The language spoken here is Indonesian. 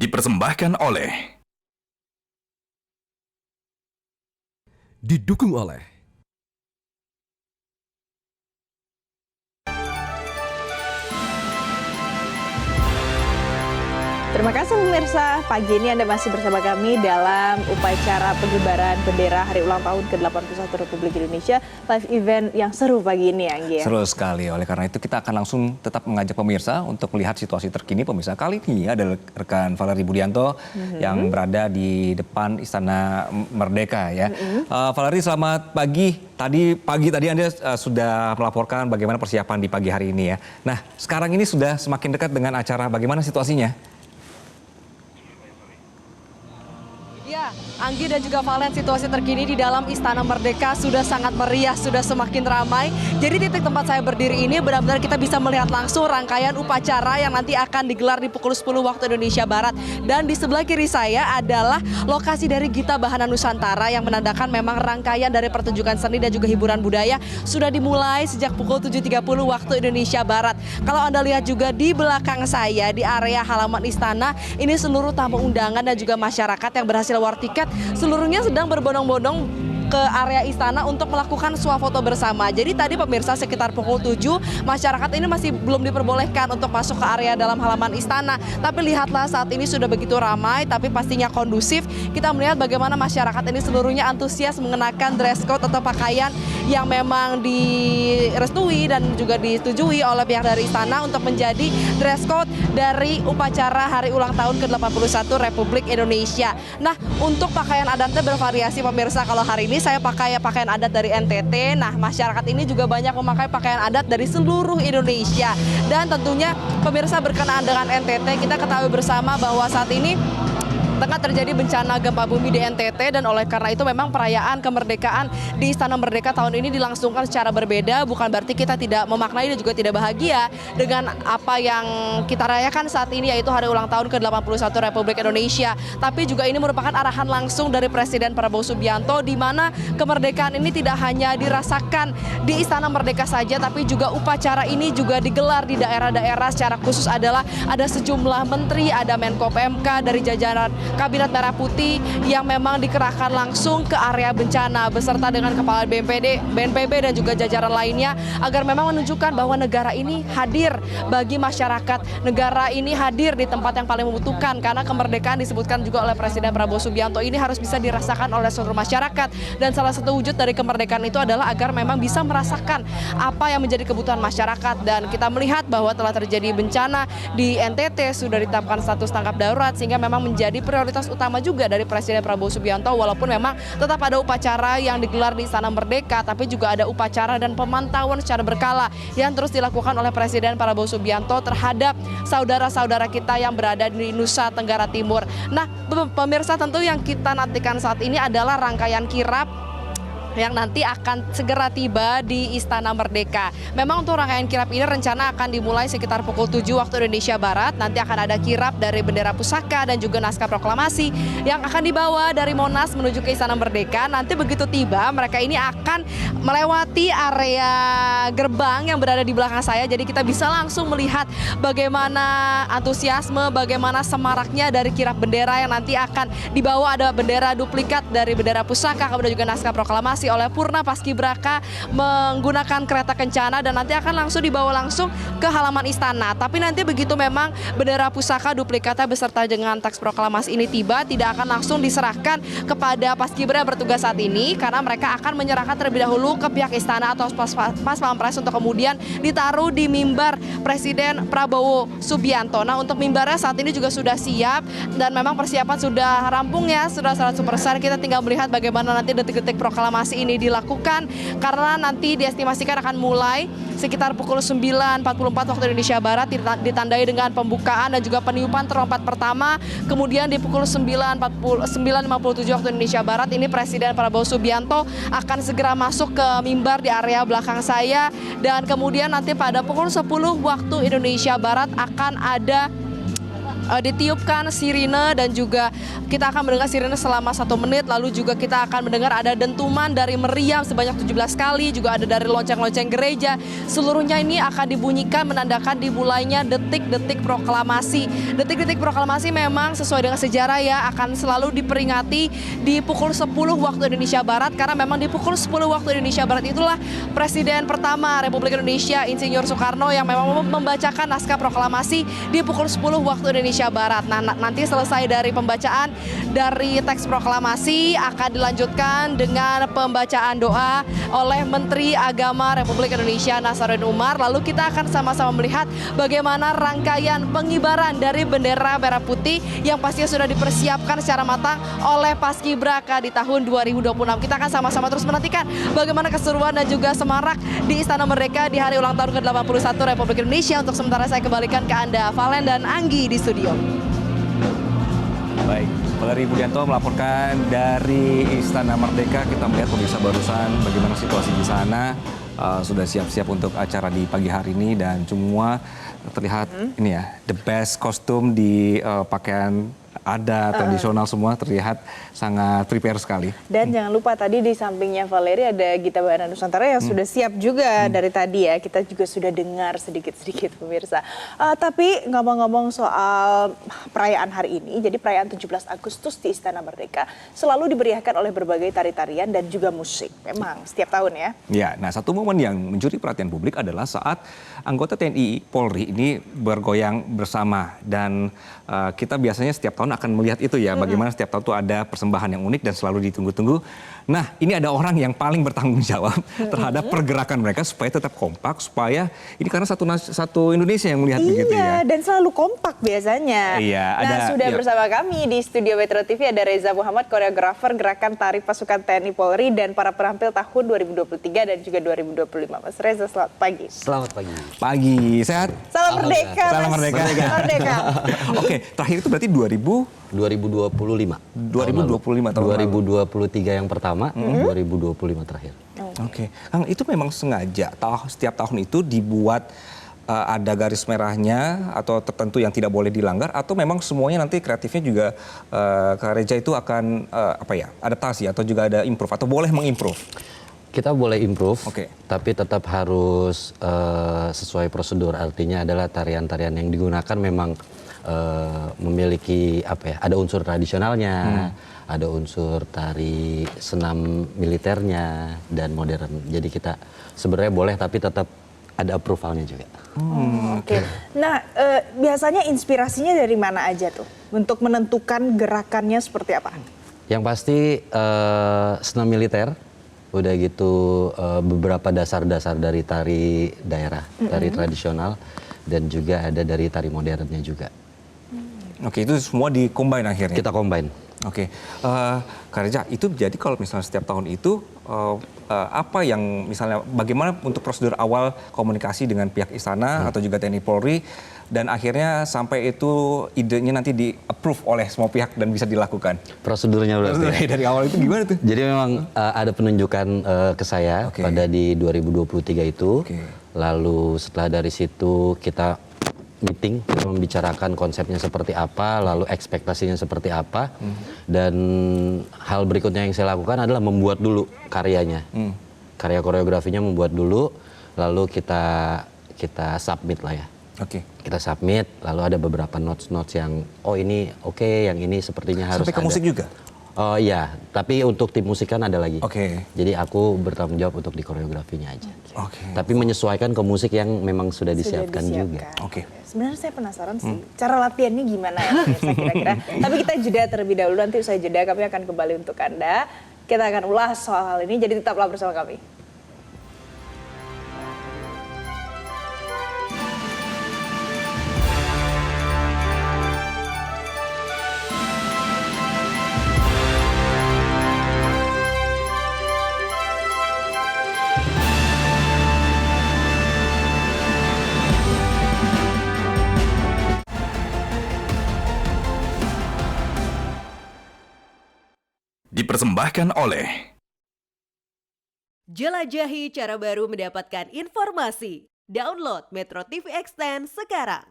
dipersembahkan oleh didukung oleh Terima kasih pemirsa, pagi ini Anda masih bersama kami dalam upacara pengibaran bendera Hari Ulang Tahun ke-81 Republik Indonesia, live event yang seru pagi ini, Anggi. Seru sekali, oleh karena itu kita akan langsung tetap mengajak pemirsa untuk melihat situasi terkini pemirsa. Kali ini ada rekan Valerie Budianto yang berada di depan Istana Merdeka ya. Valerie, selamat pagi. Pagi tadi Anda sudah melaporkan bagaimana persiapan di pagi hari ini ya. Nah, sekarang ini sudah semakin dekat dengan acara, bagaimana situasinya? Ya, Anggi dan juga Valen, situasi terkini di dalam Istana Merdeka sudah sangat meriah, sudah semakin ramai. Jadi titik tempat saya berdiri ini benar-benar kita bisa melihat langsung rangkaian upacara yang nanti akan digelar di pukul 10 waktu Indonesia Barat. Dan di sebelah kiri saya adalah lokasi dari Gita Bahana Nusantara yang menandakan memang rangkaian dari pertunjukan seni dan juga hiburan budaya sudah dimulai sejak pukul 7.30 waktu Indonesia Barat. Kalau Anda lihat juga di belakang saya di area halaman istana, ini seluruh tamu undangan dan juga masyarakat yang berhasil war tiket seluruhnya sedang berbondong-bondong ke area istana untuk melakukan swafoto bersama. Jadi tadi pemirsa sekitar pukul 7 masyarakat ini masih belum diperbolehkan untuk masuk ke area dalam halaman istana. Tapi lihatlah saat ini sudah begitu ramai tapi pastinya kondusif. Kita melihat bagaimana masyarakat ini seluruhnya antusias mengenakan dress code atau pakaian yang memang direstui dan juga disetujui oleh pihak dari istana untuk menjadi dress code dari upacara Hari Ulang Tahun ke-81 Republik Indonesia. Nah, untuk pakaian adatnya bervariasi pemirsa. Kalau hari ini saya pakai pakaian adat dari NTT. Nah, masyarakat ini juga banyak memakai pakaian adat dari seluruh Indonesia. Dan tentunya pemirsa berkenaan dengan NTT, kita ketahui bersama bahwa saat ini tengah terjadi bencana gempa bumi di NTT dan oleh karena itu memang perayaan kemerdekaan di Istana Merdeka tahun ini dilangsungkan secara berbeda. Bukan berarti kita tidak memaknai dan juga tidak bahagia dengan apa yang kita rayakan saat ini, yaitu Hari Ulang Tahun ke-81 Republik Indonesia. Tapi juga ini merupakan arahan langsung dari Presiden Prabowo Subianto di mana kemerdekaan ini tidak hanya dirasakan di Istana Merdeka saja, tapi juga upacara ini juga digelar di daerah-daerah. Secara khusus adalah ada sejumlah menteri, ada Menko PMK dari jajaran Kabinet Merah Putih yang memang dikerahkan langsung ke area bencana beserta dengan Kepala BNPB dan juga jajaran lainnya agar memang menunjukkan bahwa negara ini hadir bagi masyarakat. Negara ini hadir di tempat yang paling membutuhkan karena kemerdekaan disebutkan juga oleh Presiden Prabowo Subianto ini harus bisa dirasakan oleh seluruh masyarakat. Dan salah satu wujud dari kemerdekaan itu adalah agar memang bisa merasakan apa yang menjadi kebutuhan masyarakat. Dan kita melihat bahwa telah terjadi bencana di NTT, sudah ditetapkan status tanggap darurat sehingga memang menjadi prioritas utama juga dari Presiden Prabowo Subianto, walaupun memang tetap ada upacara yang digelar di Istana Merdeka, tapi juga ada upacara dan pemantauan secara berkala yang terus dilakukan oleh Presiden Prabowo Subianto terhadap saudara-saudara kita yang berada di Nusa Tenggara Timur. Nah, pemirsa, tentu yang kita nantikan saat ini adalah rangkaian kirap yang nanti akan segera tiba di Istana Merdeka. Memang untuk rangkaian kirap ini rencana akan dimulai sekitar pukul 7 waktu Indonesia Barat. Nanti akan ada kirap dari bendera pusaka dan juga naskah proklamasi yang akan dibawa dari Monas menuju ke Istana Merdeka. Nanti begitu tiba, mereka ini akan melewati area gerbang yang berada di belakang saya. Jadi kita bisa langsung melihat bagaimana antusiasme, bagaimana semaraknya dari kirap bendera yang nanti akan dibawa. Ada bendera duplikat dari bendera pusaka, kemudian juga naskah proklamasi oleh Purna Paskibraka menggunakan kereta kencana dan nanti akan langsung dibawa langsung ke halaman istana. Tapi nanti begitu memang bendera pusaka duplikatnya beserta dengan teks proklamasi ini tiba, tidak akan langsung diserahkan kepada Paskibra bertugas saat ini karena mereka akan menyerahkan terlebih dahulu ke pihak istana atau pas pampres untuk kemudian ditaruh di mimbar Presiden Prabowo Subianto. Nah, untuk mimbarnya saat ini juga sudah siap dan memang persiapan sudah rampung ya, sudah 100%. Kita tinggal melihat bagaimana nanti detik-detik proklamasi ini dilakukan karena nanti diestimasikan akan mulai sekitar pukul 9.44 waktu Indonesia Barat, ditandai dengan pembukaan dan juga peniupan trompet pertama. Kemudian di pukul 9.57 waktu Indonesia Barat ini Presiden Prabowo Subianto akan segera masuk ke mimbar di area belakang saya dan kemudian nanti pada pukul 10 waktu Indonesia Barat akan ada ditiupkan sirine dan juga kita akan mendengar sirine selama 1 menit. Lalu juga kita akan mendengar ada dentuman dari meriam sebanyak 17 kali, juga ada dari lonceng-lonceng gereja. Seluruhnya ini akan dibunyikan menandakan dimulainya detik-detik proklamasi. Detik-detik proklamasi memang sesuai dengan sejarah ya, akan selalu diperingati di pukul 10 waktu Indonesia Barat, karena memang di pukul 10 waktu Indonesia Barat itulah Presiden pertama Republik Indonesia Insinyur Soekarno yang memang membacakan naskah proklamasi di pukul 10 waktu Indonesia Barat. Nah, nanti selesai dari pembacaan dari teks proklamasi akan dilanjutkan dengan pembacaan doa oleh Menteri Agama Republik Indonesia Nasaruddin Umar. Lalu kita akan sama-sama melihat bagaimana rangkaian pengibaran dari bendera merah putih yang pastinya sudah dipersiapkan secara matang oleh Paskibraka di tahun 2026. Kita akan sama-sama terus menantikan bagaimana keseruan dan juga semarak di Istana Merdeka di hari ulang tahun ke-81 Republik Indonesia. Untuk sementara saya kembalikan ke Anda, Valen dan Anggi di studio. Baik, Valerie Budianto melaporkan dari Istana Merdeka. Kita melihat pemirsa barusan bagaimana situasi di sana. Sudah siap-siap untuk acara di pagi hari ini dan semua terlihat ini ya, the best kostum di pakaian adat tradisional, semua terlihat sangat prepare sekali. Dan jangan lupa tadi di sampingnya Valerie ada Gita Bahana Nusantara yang sudah siap juga dari tadi ya. Kita juga sudah dengar sedikit-sedikit pemirsa. Tapi ngomong-ngomong soal perayaan hari ini, jadi perayaan 17 Agustus di Istana Merdeka selalu diberiakan oleh berbagai tari-tarian dan juga musik. Memang setiap tahun ya. Ya, nah satu momen yang mencuri perhatian publik adalah saat anggota TNI Polri ini bergoyang bersama, dan kita biasanya setiap tahun akan melihat itu ya, bagaimana setiap tahun itu ada persembahan yang unik dan selalu ditunggu-tunggu. Nah, ini ada orang yang paling bertanggung jawab terhadap pergerakan mereka supaya tetap kompak, supaya ini karena satu Indonesia yang melihat begitu ya. Iya, dan selalu kompak biasanya. Iya, nah, sudah bersama kami di studio Metro TV ada Reza Muhammad, koreografer gerakan tari pasukan TNI Polri dan para penampil tahun 2023 dan juga 2025. Mas Reza, selamat pagi. Selamat pagi. Pagi, sehat? Salam Merdeka, Salam Mas. Merdeka. Merdeka. Oke, terakhir itu berarti 2025. 2025 tahun lalu. 2023 yang pertama, 2025 terakhir. Oke, Kang, itu memang sengaja setiap tahun itu dibuat ada garis merahnya atau tertentu yang tidak boleh dilanggar, atau memang semuanya nanti kreatifnya juga Kak Reza itu akan adaptasi atau juga ada improve atau boleh mengimprove? Kita boleh improve, tapi tetap harus sesuai prosedur. Artinya adalah tarian-tarian yang digunakan memang memiliki ada unsur tradisionalnya, ada unsur tari senam militernya dan modern. Jadi kita sebenarnya boleh, tapi tetap ada approvalnya juga. Oke. Nah, biasanya inspirasinya dari mana aja tuh untuk menentukan gerakannya seperti apa? Yang pasti senam militer, udah gitu beberapa dasar-dasar dari tari daerah, tari tradisional, dan juga ada dari tari modernnya juga. Oke, itu semua di-combine akhirnya? Kita combine. Oke, Kak Reza, itu jadi kalau misalnya setiap tahun itu, apa yang misalnya bagaimana untuk prosedur awal komunikasi dengan pihak istana atau juga TNI Polri, dan akhirnya sampai itu idenya nanti di-approve oleh semua pihak dan bisa dilakukan? Prosedurnya berarti dari awal itu gimana tuh? Jadi memang ada penunjukan ke saya pada di 2023 itu. Lalu setelah dari situ kita meeting, kita membicarakan konsepnya seperti apa, lalu ekspektasinya seperti apa, dan hal berikutnya yang saya lakukan adalah membuat dulu karyanya, karya koreografinya membuat dulu, lalu kita submit lah ya. Kita submit, lalu ada beberapa notes yang ini oke, yang ini sepertinya harus sampai ke musik juga? Oh iya, tapi untuk tim musik kan ada lagi. Jadi aku bertanggung jawab untuk di koreografinya aja. Tapi menyesuaikan ke musik yang memang sudah disiapkan juga. Sebenarnya saya penasaran sih, cara latihannya gimana ya pemirsa kira-kira. Tapi kita jeda terlebih dahulu, nanti usai jeda kami akan kembali untuk Anda. Kita akan ulas soal hal ini, jadi tetaplah bersama kami. Dipersembahkan oleh Jelajahi cara baru mendapatkan informasi. Download Metro TV Extend sekarang.